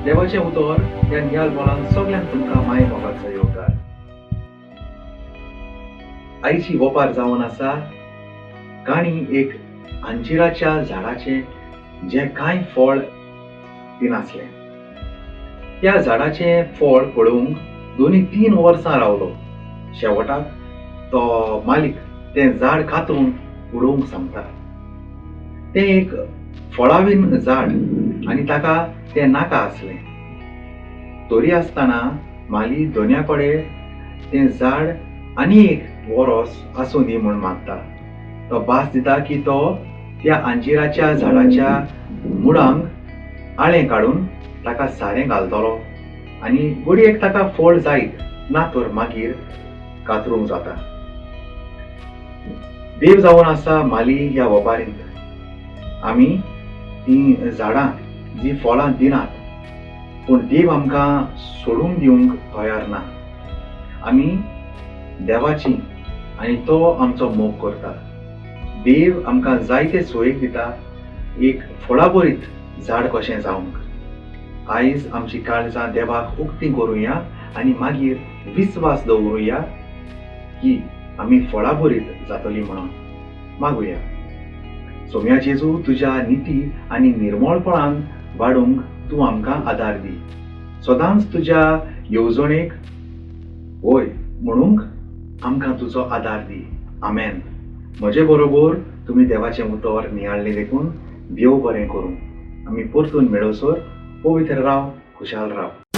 देवाचें उतर ह्या नियाल बोलान सगळ्यांक तुमकां माय मोगाचो येवकार. आईची वोपार जावन आसा काणी एक अंजिराच्या झाडाचें जें कांय फळ दिनासलें. त्या झाडाचें फळ पळोवंक 2-3 वर्सां रावलो. शेवटाक तो मालीक तें झाड कातरून उडोवंक सांगता. तें एक फळावीन झाड आनी ताका तें नाका आसलें. तरी आसतना माली दोनूय कडेन तें झाड आनी एक वरोस आसूं दी म्हूण मागता. तो भास दिता की तो त्या अंजिराच्या झाडाच्या मुळांक आळें काडून ताका सारें घालतलो आनी घडयेक ताका फळ जायत ना तर मागीर कातरूंक जाता. देव जावन आसा माली ह्या वोपारींत. आमी तीं झाडां जीं फळां दिनात पूण देव आमकां सोडून दिवंक तयार ना. आमी देवाची आनी तो आमचो मोग करता. देव आमकां जायते सोयेक दिता एक फळाबरीत झाड कशें जावंक. आयज आमची काळजां देवाक उक्तीं करुया आनी मागीर विस्वास दवरुया की आमी फळाबरीत जातलीं म्हणून. मागुया. सोम्या जेजू, तुज्या निती आनी निर्मळपणान वाडूंक तूं आमकां आदार दी. सदांच तुज्या येवजणेक वय म्हणूंक आमकां तुजो आदार दी. आमेन. म्हजे बरोबर तुमी देवाचें उतर नियाळ्ळें देखून देव बरें करूं. आमी परतून मेळोसर पवित्र राव, खुशाल राव.